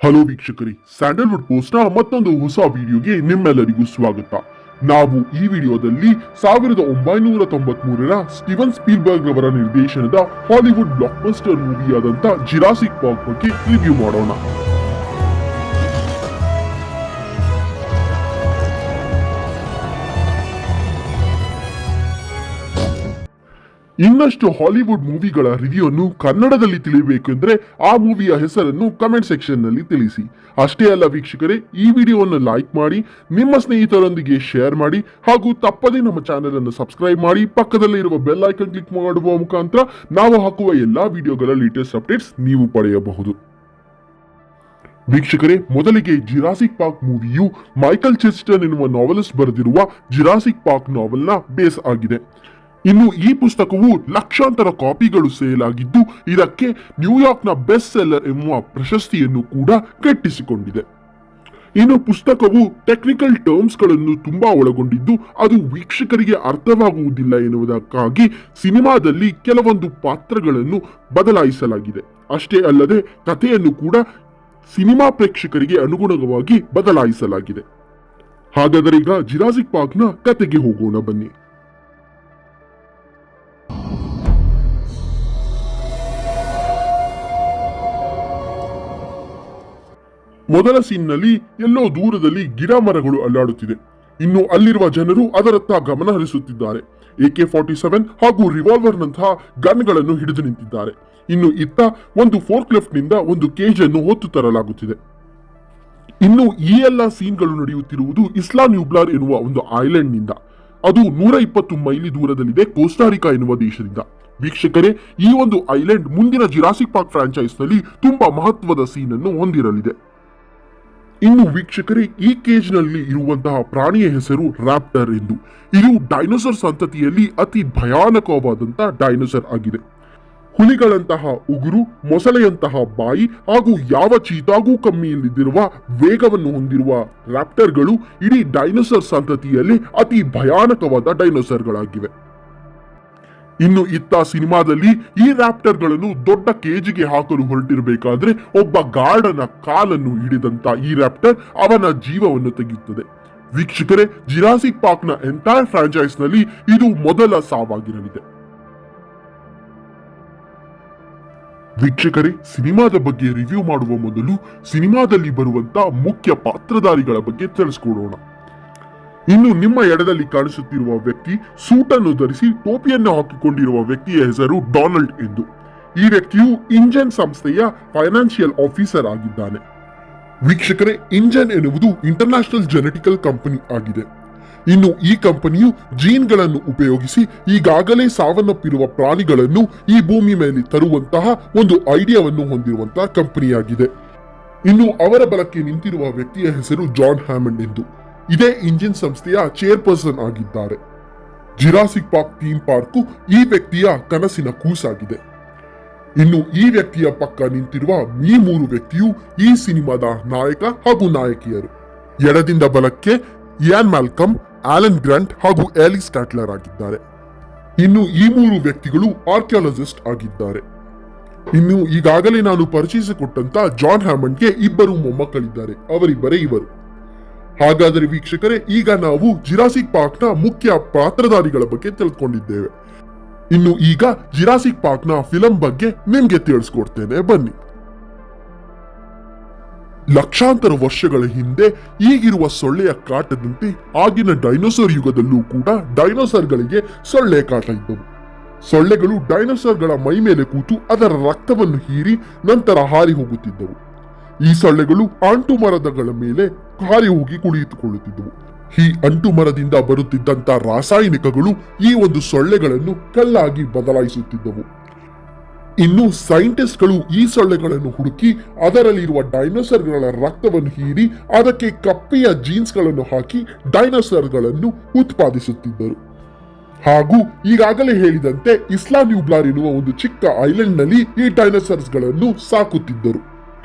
Hello ವೀಕ್ಷಕರೇ, Sandalwood ಪೋಸ್ಟ್ನ ಮತ್ತೊಂದು ಹೊಸ ವಿಡಿಯೋಗೆ ನಿಮ್ಮೆಲ್ಲರಿಗೂ ಸ್ವಾಗತ. ನಾವು ಈ ವಿಡಿಯೋದಲ್ಲಿ 1993ರ ಸ್ಟೀವನ್ ಸ್ಪೀಲ್ಬರ್ಗ್ ಅವರ ನಿರ್ದೇಶನದ ಹಾಲಿವುಡ್ ಬ್ಲಾಕ್ ಬಸ್ಟರ್ ಮೂವಿಯಾದಂತ ಜುರಾಸಿಕ್ ಪಾರ್ಕ್ ಬಗ್ಗೆ ರಿವ್ಯೂ ಮಾಡೋಣ. ಇನ್ನಷ್ಟು ಹಾಲಿವುಡ್ ಮೂವಿಗಳ ರಿವ್ಯೂವನ್ನು ಕನ್ನಡದಲ್ಲಿ ತಿಳಿಯಬೇಕೆಂದ್ರೆ ಆ ಮೂವಿಯ ಹೆಸರನ್ನು ಕಮೆಂಟ್ ಸೆಕ್ಷನ್ ನಲ್ಲಿ ತಿಳಿಸಿ. ಅಷ್ಟೇ ಅಲ್ಲ ವೀಕ್ಷಕರೇ, ಈ ವಿಡಿಯೋವನ್ನು ಲೈಕ್ ಮಾಡಿ, ನಿಮ್ಮ ಸ್ನೇಹಿತರೊಂದಿಗೆ ಶೇರ್ ಮಾಡಿ, ಹಾಗೂ ತಪ್ಪದೇ ನಮ್ಮ ಚಾನೆಲ್ ಅನ್ನು ಸಬ್ಸ್ಕ್ರೈಬ್ ಮಾಡಿ, ಪಕ್ಕದಲ್ಲೇ ಇರುವ ಬೆಲ್ ಐಕನ್ ಕ್ಲಿಕ್ ಮಾಡುವ ಮುಖಾಂತರ ನಾವು ಹಾಕುವ ಎಲ್ಲಾ ವಿಡಿಯೋಗಳ ಲೇಟೆಸ್ಟ್ ಅಪ್ಡೇಟ್ಸ್ ನೀವು ಪಡೆಯಬಹುದು. ವೀಕ್ಷಕರೇ, ಮೊದಲಿಗೆ ಜುರಾಸಿಕ್ ಪಾರ್ಕ್ ಮೂವಿಯು ಮೈಕಲ್ ಚೆಸ್ಟನ್ ಎನ್ನುವ ನಾವೆಲಿಸ್ಟ್ ಬರೆದಿರುವ ಜುರಾಸಿಕ್ ಪಾರ್ಕ್ ನಾವೆಲ್ನ ಬೇಸ್ ಆಗಿದೆ. ಇನ್ನು ಈ ಪುಸ್ತಕವು ಲಕ್ಷಾಂತರ ಕಾಪಿಗಳು ಸೇಲ್ ಆಗಿದ್ದು, ಇದಕ್ಕೆ ನ್ಯೂಯಾರ್ಕ್ನ ಬೆಸ್ಟ್ ಸೆಲ್ಲರ್ ಎನ್ನುವ ಪ್ರಶಸ್ತಿಯನ್ನು ಕೂಡ ಗಿಟ್ಟಿಸಿಕೊಂಡಿದೆ. ಇನ್ನು ಪುಸ್ತಕವು ಟೆಕ್ನಿಕಲ್ ಟರ್ಮ್ಸ್ ಗಳನ್ನು ತುಂಬಾ ಒಳಗೊಂಡಿದ್ದು, ಅದು ವೀಕ್ಷಕರಿಗೆ ಅರ್ಥವಾಗುವುದಿಲ್ಲ ಎನ್ನುವುದಕ್ಕಾಗಿ ಸಿನಿಮಾದಲ್ಲಿ ಕೆಲವೊಂದು ಪಾತ್ರಗಳನ್ನು ಬದಲಾಯಿಸಲಾಗಿದೆ. ಅಷ್ಟೇ ಅಲ್ಲದೆ ಕಥೆಯನ್ನು ಕೂಡ ಸಿನಿಮಾ ಪ್ರೇಕ್ಷಕರಿಗೆ ಅನುಗುಣವಾಗಿ ಬದಲಾಯಿಸಲಾಗಿದೆ. ಹಾಗಾದರೆ ಈಗ ಜುರಾಸಿಕ್ ಪಾರ್ಕ್ನ ಕಥೆಗೆ ಹೋಗೋಣ ಬನ್ನಿ. ಮೊದಲ ಸೀನ್ನಲ್ಲಿ ಎಲ್ಲೋ ದೂರದಲ್ಲಿ ಗಿಡ ಮರಗಳು ಅಲ್ಲಾಡುತ್ತಿದೆ. ಇನ್ನು ಅಲ್ಲಿರುವ ಜನರು ಅದರತ್ತ ಗಮನ ಹರಿಸುತ್ತಿದ್ದಾರೆ. AK-47 ಹಾಗೂ ರಿವಾಲ್ವರ್ ನಂತಹ ಗನ್ಗಳನ್ನು ಹಿಡಿದು ನಿಂತಿದ್ದಾರೆ. ಇನ್ನು ಇತ್ತ ಒಂದು ಫೋರ್ಕ್ ಲಿಫ್ಟ್ ನಿಂದ ಒಂದು ಕೇಜ್ ಅನ್ನು ಹೊತ್ತು ತರಲಾಗುತ್ತಿದೆ. ಇನ್ನು ಈ ಎಲ್ಲ ಸೀನ್ಗಳು ನಡೆಯುತ್ತಿರುವುದು ಇಸ್ಲಾ ನ್ಯೂಬ್ಲಾರ್ ಎನ್ನುವ ಒಂದು ಐಲ್ಯಾಂಡ್ ನಿಂದ. ಅದು 120 ಮೈಲಿ ದೂರದಲ್ಲಿದೆ, ಕೋಸ್ಟಾರಿಕಾ ಎನ್ನುವ ದೇಶದಿಂದ. ವೀಕ್ಷಕರೇ, ಈ ಒಂದು ಐಲ್ಯಾಂಡ್ ಮುಂದಿನ ಜುರಾಸಿಕ್ ಪಾರ್ಕ್ ಫ್ರಾಂಚೈಸ್ ನಲ್ಲಿ ತುಂಬಾ ಮಹತ್ವದ ಸೀನ್ ಅನ್ನು ಹೊಂದಿರಲಿದೆ. ಇನ್ನು ವೀಕ್ಷಕರೇ, ಈ ಕೇಜ್ ನಲ್ಲಿ ಇರುವಂತಹ ಪ್ರಾಣಿಯ ಹೆಸರು ರಾಪ್ಟರ್ ಎಂದು. ಇದು ಡೈನೋಸರ್ ಸಂತತಿಯಲ್ಲಿ ಅತಿ ಭಯಾನಕವಾದಂತಹ ಡೈನೋಸರ್ ಆಗಿದೆ. ಹುಲಿಗಳಂತಹ ಉಗುರು, ಮೊಸಳೆಯಂತಹ ಬಾಯಿ ಹಾಗೂ ಯಾವ ಚೀತಾಗೂ ಕಮ್ಮಿಯಲ್ಲಿರುವ ವೇಗವನ್ನು ಹೊಂದಿರುವ ರಾಪ್ಟರ್ಗಳು ಇಡೀ ಡೈನೋಸರ್ ಸಂತತಿಯಲ್ಲಿ ಅತಿ ಭಯಾನಕವಾದ ಡೈನೋಸರ್ಗಳಾಗಿವೆ. ಇನ್ನು ಇತ್ತ ಸಿನಿಮಾದಲ್ಲಿ ಈ ರ್ಯಾಪ್ಟರ್ಗಳನ್ನು ದೊಡ್ಡ ಕೇಜಿಗೆ ಹಾಕಲು ಹೊರಟಿರಬೇಕಾದ್ರೆ ಒಬ್ಬ ಗಾರ್ಡನ ಕಾಲನ್ನು ಹಿಡಿದಂತ ಈ ರ್ಯಾಪ್ಟರ್ ಅವನ ಜೀವವನ್ನು ತೆಗೆಯುತ್ತದೆ. ವೀಕ್ಷಕರೇ, ಜುರಾಸಿಕ್ ಪಾರ್ಕ್ನ ಎಂಟೈರ್ ಫ್ರಾಂಚೈಸ್ ನಲ್ಲಿ ಇದು ಮೊದಲ ಸಾವಾಗಿರಲಿದೆ. ವೀಕ್ಷಕರೇ, ಸಿನಿಮಾದ ಬಗ್ಗೆ ರಿವ್ಯೂ ಮಾಡುವ ಮೊದಲು ಸಿನಿಮಾದಲ್ಲಿ ಬರುವಂತ ಮುಖ್ಯ ಪಾತ್ರಧಾರಿಗಳ ಬಗ್ಗೆ ತಿಳಿಸ್ಕೊಡೋಣ. ಇನ್ನು ನಿಮ್ಮ ಎಡದಲ್ಲಿ ಕಾಣಿಸುತ್ತಿರುವ ವ್ಯಕ್ತಿ ಸೂಟ್ ಅನ್ನು ಧರಿಸಿ ಟೋಪಿಯನ್ನು ಹಾಕಿಕೊಂಡಿರುವ ವ್ಯಕ್ತಿಯ ಹೆಸರು ಡೊನಾಲ್ಡ್ ಎಂದು. ಈ ವ್ಯಕ್ತಿಯು ಇಂಜನ್ ಸಂಸ್ಥೆಯ ಫೈನಾನ್ಷಿಯಲ್ ಆಫೀಸರ್ ಆಗಿದ್ದಾನೆ. ವೀಕ್ಷಕರೇ, ಇಂಜನ್ ಎನ್ನುವುದು ಇಂಟರ್ನ್ಯಾಷನಲ್ ಜೆನೆಟಿಕಲ್ ಕಂಪನಿ ಆಗಿದೆ. ಇನ್ನು ಈ ಕಂಪನಿಯು ಜೀನ್ಗಳನ್ನು ಉಪಯೋಗಿಸಿ ಈಗಾಗಲೇ ಸಾವನ್ನಪ್ಪಿರುವ ಪ್ರಾಣಿಗಳನ್ನು ಈ ಭೂಮಿ ಮೇಲೆ ತರುವಂತಹ ಒಂದು ಐಡಿಯಾವನ್ನು ಹೊಂದಿರುವಂತಹ ಕಂಪನಿಯಾಗಿದೆ. ಇನ್ನು ಅವರ ಬಲಕ್ಕೆ ನಿಂತಿರುವ ವ್ಯಕ್ತಿಯ ಹೆಸರು ಜಾನ್ ಹ್ಯಾಮಂಡ್ ಎಂದು. ಇದೇ ಇಂಜಿನ್ ಸಂಸ್ಥೆಯ ಚೇರ್ಪರ್ಸನ್ ಆಗಿದ್ದಾರೆ. ಜುರಾಸಿಕ್ ಪಾರ್ಕ್ ಥೀಮ್ ಪಾರ್ಕ್ ಈ ವ್ಯಕ್ತಿಯ ಕನಸಿನ ಕೂಸಾಗಿದೆ. ಇನ್ನು ಈ ವ್ಯಕ್ತಿಯ ಪಕ್ಕ ನಿಂತಿರುವ ಈ 3 ವ್ಯಕ್ತಿಯು ಈ ಸಿನಿಮಾದ ನಾಯಕ ಹಾಗೂ ನಾಯಕಿಯರು. ಎಡದಿಂದ ಬಲಕ್ಕೆ ಇಯಾನ್ ಮ್ಯಾಲ್ಕಮ್, ಆಲನ್ ಗ್ರಾಂಟ್ ಹಾಗೂ ಆಲಿಸ್ ಕ್ಯಾಟ್ಲರ್ ಆಗಿದ್ದಾರೆ. ಇನ್ನು ಈ 3 ವ್ಯಕ್ತಿಗಳು ಆರ್ಕಿಯಾಲಜಿಸ್ಟ್ ಆಗಿದ್ದಾರೆ. ಇನ್ನು ಈಗಾಗಲೇ ನಾನು ಪರಿಚಯಿಸಿಕೊಟ್ಟಂತ ಜಾನ್ ಹ್ಯಾಮಂಡ್ಗೆ 2 ಮೊಮ್ಮಕ್ಕಳಿದ್ದಾರೆ. ಅವರಿಬ್ಬರೇ ಇವರು. ಹಾಗಾದರೆ ವೀಕ್ಷಕರೇ, ಈಗ ನಾವು ಜುರಾಸಿಕ್ ಪಾರ್ಕ್ನ ಮುಖ್ಯ ಪಾತ್ರಧಾರಿಗಳ ಬಗ್ಗೆ ತಿಳ್ಕೊಂಡಿದ್ದೇವೆ. ಇನ್ನು ಈಗ ಜುರಾಸಿಕ್ ಪಾರ್ಕ್ನ ಫಿಲಂ ಬಗ್ಗೆ ನಿಮ್ಗೆ ತಿಳಿಸ್ಕೊಡ್ತೇನೆ ಬನ್ನಿ. ಲಕ್ಷಾಂತರ ವರ್ಷಗಳ ಹಿಂದೆ ಈಗಿರುವ ಸೊಳ್ಳೆಯ ಕಾಟದಂತೆ ಆಗಿನ ಡೈನೋಸರ್ ಯುಗದಲ್ಲೂ ಕೂಡ ಡೈನೋಸರ್ಗಳಿಗೆ ಸೊಳ್ಳೆ ಕಾಟ ಇದ್ದವು. ಸೊಳ್ಳೆಗಳು ಡೈನೋಸರ್ಗಳ ಮೈ ಮೇಲೆ ಕೂತು ಅದರ ರಕ್ತವನ್ನು ಹೀರಿ ನಂತರ ಹಾರಿ ಹೋಗುತ್ತಿದ್ದವು. ಈ ಸೊಳ್ಳೆಗಳು ಅಂಟು ಮರದಗಳ ಮೇಲೆ ಹಾರಿ ಹೋಗಿ ಕುಳಿತುಕೊಳ್ಳುತ್ತಿದ್ದವು. ಈ ಅಂಟು ಮರದಿಂದ ಬರುತ್ತಿದ್ದಂತ ರಾಸಾಯನಿಕಗಳು ಈ ಒಂದು ಸೊಳ್ಳೆಗಳನ್ನು ಕಲ್ಲಾಗಿ ಬದಲಾಯಿಸುತ್ತಿದ್ದವು. ಇನ್ನು ಸೈಂಟಿಸ್ಟ್ಗಳು ಈ ಸೊಳ್ಳೆಗಳನ್ನು ಹುಡುಕಿ ಅದರಲ್ಲಿರುವ ಡೈನೋಸರ್ಗಳ ರಕ್ತವನ್ನು ಹೀರಿ ಅದಕ್ಕೆ ಕಪ್ಪೆಯ ಜೀನ್ಸ್ಗಳನ್ನು ಹಾಕಿ ಡೈನೋಸರ್ಗಳನ್ನು ಉತ್ಪಾದಿಸುತ್ತಿದ್ದರು. ಹಾಗೂ ಈಗಾಗಲೇ ಹೇಳಿದಂತೆ ಇಸ್ಲಾ ನ್ಯೂಬ್ಲಾರ್ ಎನ್ನುವ ಒಂದು ಚಿಕ್ಕ ಐಲ್ಯಾಂಡ್ ನಲ್ಲಿ ಈ ಡೈನೋಸರ್ಸ್ ಗಳನ್ನು ಸಾಕುತ್ತಿದ್ದರು.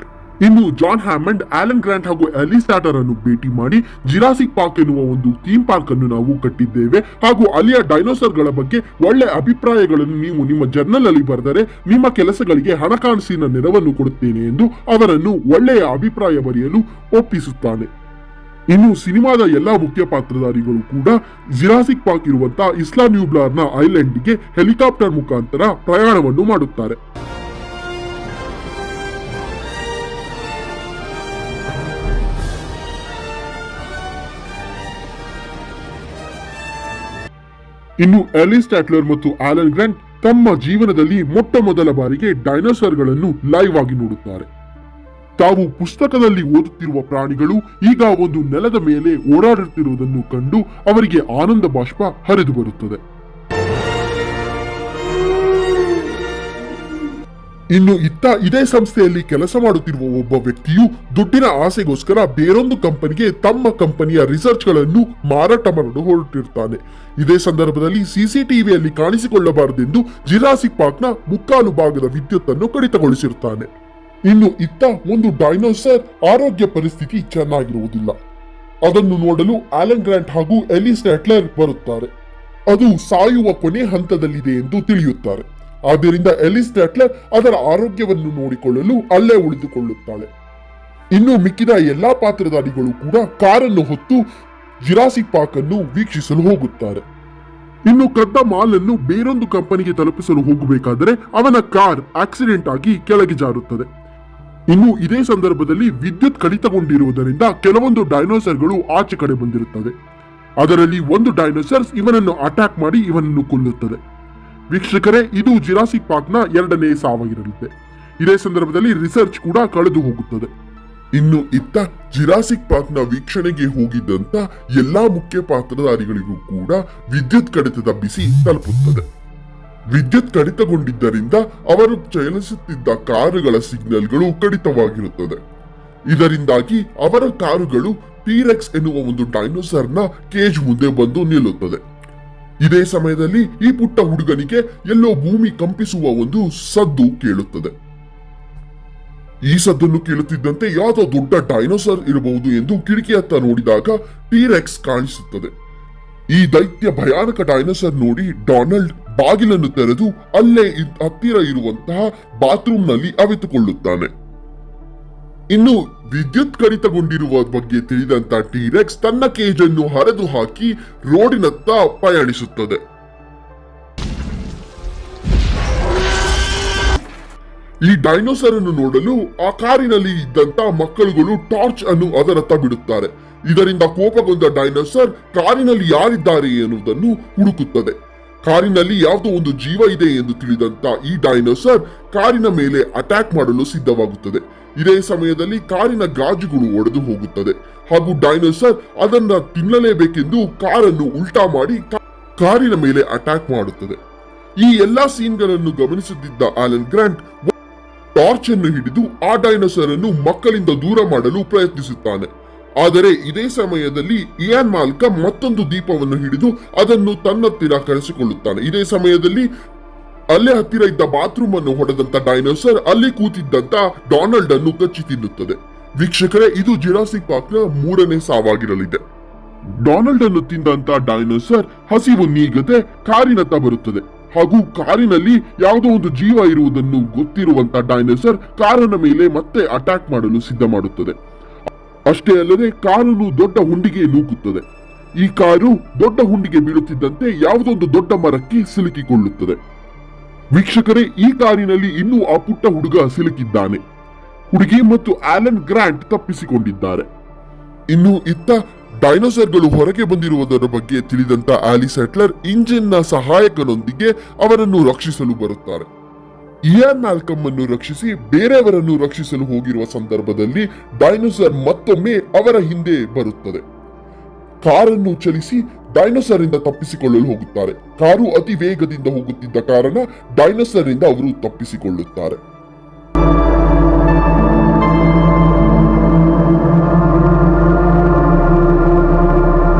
ಇನ್ನು ಜಾನ್ ಹ್ಯಾಮಂಡ್ ಆಲನ್ ಗ್ರಾಂಟ್ ಹಾಗೂ ಎಲಿಸ್ ಸ್ಯಾಟರ್ ಅನ್ನು ಭೇಟಿ ಮಾಡಿ ಜಿರಾಸಿಕ್ ಪಾರ್ಕ್ ಎನ್ನುವ ಒಂದು ಥೀಮ್ ಪಾರ್ಕ್ ಅನ್ನು ನಾವು ಕಟ್ಟಿದ್ದೇವೆ ಹಾಗೂ ಅಲ್ಲಿಯ ಡೈನೋಸರ್ ಗಳ ಬಗ್ಗೆ ಒಳ್ಳೆ ಅಭಿಪ್ರಾಯಗಳನ್ನು ನೀವು ನಿಮ್ಮ ಜರ್ನಲ್ ಅಲ್ಲಿ ಬರೆದರೆ ನಿಮ್ಮ ಕೆಲಸಗಳಿಗೆ ಹಣಕಾಸಿನ ನೆರವನ್ನು ಕೊಡುತ್ತೇನೆ ಎಂದು ಅವರನ್ನು ಒಳ್ಳೆಯ ಅಭಿಪ್ರಾಯ ಬರೆಯಲು ಒಪ್ಪಿಸುತ್ತಾನೆ. ಇನ್ನು ಸಿನಿಮಾದ ಎಲ್ಲಾ ಮುಖ್ಯ ಪಾತ್ರಧಾರಿಗಳು ಕೂಡ ಜಿರಾಸಿಕ್ ಪಾರ್ಕ್ ಇರುವಂತಹ ಇಸ್ಲಾ ನ್ಯೂಬ್ಲಾರ್ನ ಐಲ್ಯಾಂಡ್ಗೆ ಹೆಲಿಕಾಪ್ಟರ್ ಮುಖಾಂತರ ಪ್ರಯಾಣವನ್ನು ಮಾಡುತ್ತಾರೆ. ಇನ್ನು ಎಲಿಸ್ ಸ್ಟ್ಯಾಟ್ಲರ್ ಮತ್ತು ಆಲನ್ ಗ್ರಾಂಟ್ ತಮ್ಮ ಜೀವನದಲ್ಲಿ ಮೊಟ್ಟ ಮೊದಲ ಬಾರಿಗೆ ಡೈನೋಸಾರ್ಗಳನ್ನು ಲೈವ್ ಆಗಿ ನೋಡುತ್ತಾರೆ. ತಾವು ಪುಸ್ತಕದಲ್ಲಿ ಓದುತ್ತಿರುವ ಪ್ರಾಣಿಗಳು ಈಗ ಒಂದು ನೆಲದ ಮೇಲೆ ಓಡಾಡುತ್ತಿರುವುದನ್ನು ಕಂಡು ಅವರಿಗೆ ಆನಂದ ಬಾಷ್ಪ ಹರಿದು ಬರುತ್ತದೆ. ಇನ್ನು ಇದೇ ಸಂಸ್ಥೆಯಲ್ಲಿ ಕೆಲಸ ಮಾಡುತ್ತಿರುವ ಒಬ್ಬ ವ್ಯಕ್ತಿಯು ದುಡ್ಡಿನ ಆಸೆಗೋಸ್ಕರ ಬೇರೊಂದು ಕಂಪನಿಗೆ ತಮ್ಮ ಕಂಪನಿಯ ರಿಸರ್ಚ್ ಗಳನ್ನು ಮಾರಾಟ ಮಾಡಲು ಹೊರಟಿರ್ತಾನೆ. ಇದೇ ಸಂದರ್ಭದಲ್ಲಿ ಸಿಸಿಟಿವಿಯಲ್ಲಿ ಕಾಣಿಸಿಕೊಳ್ಳಬಾರದೆಂದು ಜಿರಾಸಿಕ್ ಪಾರ್ಕ್ನ ಮುಕ್ಕಾಲು ಭಾಗದ ವಿದ್ಯುತ್ ಅನ್ನು ಕಡಿತಗೊಳಿಸಿರುತ್ತಾನೆ. ಇನ್ನು ಒಂದು ಡೈನೋಸರ್ ಆರೋಗ್ಯ ಪರಿಸ್ಥಿತಿ ಚೆನ್ನಾಗಿರುವುದಿಲ್ಲ. ಅದನ್ನು ನೋಡಲು ಆಲನ್ ಗ್ರಾಂಟ್ ಹಾಗೂ ಎಲಿಸ್ ಸ್ಟ್ಯಾಟ್ಲರ್ ಬರುತ್ತಾರೆ. ಅದು ಸಾಯುವ ಕೊನೆ ಹಂತದಲ್ಲಿದೆ ಎಂದು ತಿಳಿಯುತ್ತಾರೆ. ಆದ್ದರಿಂದ ಎಲಿಸ್ ಸ್ಟ್ಯಾಟ್ಲರ್ ಅದರ ಆರೋಗ್ಯವನ್ನು ನೋಡಿಕೊಳ್ಳಲು ಅಲ್ಲೇ ಉಳಿದುಕೊಳ್ಳುತ್ತಾಳೆ. ಇನ್ನು ಮಿಕ್ಕಿದ ಎಲ್ಲಾ ಪಾತ್ರಧಾರಿಗಳು ಕೂಡ ಕಾರನ್ನು ಹೊತ್ತು ಜಿರಾಸಿಕ್ ಪಾರ್ಕ್ ಅನ್ನು ವೀಕ್ಷಿಸಲು ಹೋಗುತ್ತಾರೆ. ಇನ್ನು ಕದ್ದ ಮಾಲ್ ಅನ್ನು ಬೇರೊಂದು ಕಂಪನಿಗೆ ತಲುಪಿಸಲು ಹೋಗಬೇಕಾದರೆ ಅವನ ಕಾರ್ ಆಕ್ಸಿಡೆಂಟ್ ಆಗಿ ಕೆಳಗೆ ಜಾರುತ್ತದೆ. ಇನ್ನು ಇದೇ ಸಂದರ್ಭದಲ್ಲಿ ವಿದ್ಯುತ್ ಕಡಿತಗೊಂಡಿರುವುದರಿಂದ ಕೆಲವೊಂದು ಡೈನೋಸರ್ಗಳು ಆಚೆ ಕಡೆ ಬಂದಿರುತ್ತವೆ. ಅದರಲ್ಲಿ ಒಂದು ಡೈನೋಸರ್ ಇವನನ್ನು ಅಟ್ಯಾಕ್ ಮಾಡಿ ಇವನನ್ನು ಕೊಲ್ಲುತ್ತದೆ. ವೀಕ್ಷಕರೇ, ಇದು ಜಿರಾಸಿಕ್ ಪಾರ್ಕ್ನ 2ನೇ ಸಾವಾಗಿರಲಿದೆ. ಇದೇ ಸಂದರ್ಭದಲ್ಲಿ ರಿಸರ್ಚ್ ಕೂಡ ಕಳೆದು ಹೋಗುತ್ತದೆ. ಇನ್ನು ಜಿರಾಸಿಕ್ ಪಾರ್ಕ್ನ ವೀಕ್ಷಣೆಗೆ ಹೋಗಿದ್ದಂತ ಎಲ್ಲಾ ಮುಖ್ಯ ಪಾತ್ರಧಾರಿಗಳಿಗೂ ಕೂಡ ವಿದ್ಯುತ್ ಕಡಿತದ ಬಿಸಿ ತಲುಪುತ್ತದೆ. ವಿದ್ಯುತ್ ಕಡಿತಗೊಂಡಿದ್ದರಿಂದ ಅವರು ಚಲಿಸುತ್ತಿದ್ದ ಕಾರುಗಳ ಸಿಗ್ನಲ್ಗಳು ಕಡಿತವಾಗಿರುತ್ತದೆ. ಇದರಿಂದಾಗಿ ಅವರ ಕಾರುಗಳು ಟೀರೆಕ್ಸ್ ಎನ್ನುವ ಒಂದು ಡೈನೋಸರ್ನ ಕೇಜ್ ಮುಂದೆ ಬಂದು ನಿಲ್ಲುತ್ತದೆ. ಇದೇ ಸಮಯದಲ್ಲಿ ಈ ಪುಟ್ಟ ಹುಡುಗನಿಗೆ ಎಲ್ಲೋ ಭೂಮಿ ಕಂಪಿಸುವ ಒಂದು ಸದ್ದು ಕೇಳುತ್ತದೆ. ಈ ಸದ್ದನ್ನು ಕೇಳುತ್ತಿದ್ದಂತೆ ಯಾವುದೋ ದೊಡ್ಡ ಡೈನೋಸರ್ ಇರಬಹುದು ಎಂದು ಕಿಟಕಿಯತ್ತ ನೋಡಿದಾಗ ಟೀರೆಕ್ಸ್ ಕಾಣಿಸುತ್ತದೆ. ಈ ದೈತ್ಯ ಭಯಾನಕ ಡೈನೋಸರ್ ನೋಡಿ ಡೊನಾಲ್ಡ್ ಬಾಗಿಲನ್ನು ತೆರೆದು ಅಲ್ಲೇ ಹತ್ತಿರ ಇರುವಂತಹ ಬಾತ್ರೂಮ್ನಲ್ಲಿ ಅವಿತುಕೊಳ್ಳುತ್ತಾನೆ. ಇನ್ನು ವಿದ್ಯುತ್ ಕಡಿತಗೊಂಡಿರುವ ಬಗ್ಗೆ ತಿಳಿದಂತ ಟೀರೆಕ್ಸ್ ತನ್ನ ಕೇಜ್ ಅನ್ನು ಹರಿದು ಹಾಕಿ ರೋಡಿನತ್ತ ಪಯಣಿಸುತ್ತದೆ. ಈ ಡೈನೋಸರ್ ಅನ್ನು ನೋಡಲು ಆ ಕಾರಿನಲ್ಲಿ ಇದ್ದಂತ ಮಕ್ಕಳುಗಳು ಟಾರ್ಚ್ ಅನ್ನು ಅದರತ್ತ ಬಿಡುತ್ತಾರೆ. ಇದರಿಂದ ಕೋಪಗೊಂಡ ಡೈನೋಸರ್ ಕಾರಿನಲ್ಲಿ ಯಾರಿದ್ದಾರೆ ಎನ್ನುವುದನ್ನು ಹುಡುಕುತ್ತದೆ. ಕಾರಿನಲ್ಲಿ ಯಾವುದೋ ಒಂದು ಜೀವ ಇದೆ ಎಂದು ತಿಳಿದಂತ ಈ ಡೈನೋಸರ್ ಕಾರಿನ ಮೇಲೆ ಅಟ್ಯಾಕ್ ಮಾಡಲು ಸಿದ್ಧವಾಗುತ್ತದೆ. ಇದೇ ಸಮಯದಲ್ಲಿ ಕಾರಿನ ಗಾಜುಗಳು ಒಡೆದು ಹೋಗುತ್ತದೆ ಹಾಗೂ ಡೈನೋಸರ್ ಅದನ್ನ ತಿನ್ನಲೇಬೇಕೆಂದು ಕಾರನ್ನು ಉಲ್ಟಾ ಮಾಡಿ ಕಾರಿನ ಮೇಲೆ ಅಟ್ಯಾಕ್ ಮಾಡುತ್ತದೆ. ಈ ಎಲ್ಲಾ ಸೀನ್ಗಳನ್ನು ಗಮನಿಸುತ್ತಿದ್ದ ಆಲನ್ ಗ್ರಾಂಟ್ ಟಾರ್ಚ್ ಅನ್ನು ಹಿಡಿದು ಆ ಡೈನೋಸರ್ ಅನ್ನು ಮಕ್ಕಳಿಂದ ದೂರ ಮಾಡಲು ಪ್ರಯತ್ನಿಸುತ್ತಾನೆ. ಆದರೆ ಇದೇ ಸಮಯದಲ್ಲಿ ಇಯಾನ್ ಮಾಲ್ಕಮ್ ಮತ್ತೊಂದು ದೀಪವನ್ನು ಹಿಡಿದು ಅದನ್ನು ತನ್ನತ್ತಿರ ಕರೆಸಿಕೊಳ್ಳುತ್ತಾನೆ. ಇದೇ ಸಮಯದಲ್ಲಿ ಅಲ್ಲೇ ಹತ್ತಿರ ಇದ್ದ ಬಾತ್ರೂಮ್ ಅನ್ನು ಹೊಡೆದಂತ ಡೈನೋಸರ್ ಅಲ್ಲಿ ಕೂತಿದ್ದಂತ ಡೊನಾಲ್ಡ್ ಅನ್ನು ಕಚ್ಚಿ ತಿನ್ನುತ್ತದೆ. ವೀಕ್ಷಕರೇ, ಇದು ಜಿರಾಸಿಕ್ ಪಾರ್ಕ್ನ 3ನೇ ಸಾವಾಗಿರಲಿದೆ. ಡೊನಾಲ್ಡ್ ಅನ್ನು ತಿಂದಂತ ಡೈನೋಸರ್ ಹಸಿವು ನೀಗದೆ ಕಾರಿನತ್ತ ಬರುತ್ತದೆ ಹಾಗೂ ಕಾರಿನಲ್ಲಿ ಯಾವುದೋ ಒಂದು ಜೀವ ಇರುವುದನ್ನು ಗೊತ್ತಿರುವಂತ ಡೈನೋಸರ್ ಕಾರಿನ ಮೇಲೆ ಮತ್ತೆ ಅಟ್ಯಾಕ್ ಮಾಡಲು ಸಿದ್ಧ ಮಾಡುತ್ತದೆ. ಅಷ್ಟೇ ಅಲ್ಲದೆ ಕಾರನ್ನು ದೊಡ್ಡ ಹುಂಡಿಗೆ ನೂಕುತ್ತದೆ. ಈ ಕಾರು ದೊಡ್ಡ ಹುಂಡಿಗೆ ಬೀಳುತ್ತಿದ್ದಂತೆ ಯಾವುದೊಂದು ದೊಡ್ಡ ಮರಕ್ಕೆ ಸಿಲುಕಿಕೊಳ್ಳುತ್ತದೆ. ವೀಕ್ಷಕರೇ, ಈ ಕಾರಿನಲ್ಲಿ ಇನ್ನೂ ಆ ಪುಟ್ಟ ಹುಡುಗ ಸಿಲುಕಿದ್ದಾನೆ. ಹುಡುಗಿ ಮತ್ತು ಆಲನ್ ಗ್ರಾಂಟ್ ತಪ್ಪಿಸಿಕೊಂಡಿದ್ದಾರೆ. ಇನ್ನು ಡೈನೋಸರ್ಗಳು ಹೊರಗೆ ಬಂದಿರುವುದರ ಬಗ್ಗೆ ತಿಳಿದಂತ ಆಲಿಸ್ ಸ್ಟ್ಯಾಟ್ಲರ್ ಇಂಜಿನ್ನ ಸಹಾಯಕನೊಂದಿಗೆ ಅವರನ್ನು ರಕ್ಷಿಸಲು ಬರುತ್ತಾರೆ. ಇಯಾನ್ ಮಾಲ್ಕಮ್ ಅನ್ನು ರಕ್ಷಿಸಿ ಬೇರೆಯವರನ್ನು ರಕ್ಷಿಸಲು ಹೋಗಿರುವ ಸಂದರ್ಭದಲ್ಲಿ ಡೈನೋಸರ್ ಮತ್ತೊಮ್ಮೆ ಅವರ ಹಿಂದೆ ಬರುತ್ತದೆ. ಕಾರನ್ನು ಚಲಿಸಿ ಡೈನೋಸರ್ ಇಂದ ತಪ್ಪಿಸಿಕೊಳ್ಳಲು ಹೋಗುತ್ತಾರೆ. ಕಾರು ಅತಿ ವೇಗದಿಂದ ಹೋಗುತ್ತಿದ್ದ ಕಾರಣ ಡೈನೋಸರ್ ಇಂದ ಅವರು ತಪ್ಪಿಸಿಕೊಳ್ಳುತ್ತಾರೆ.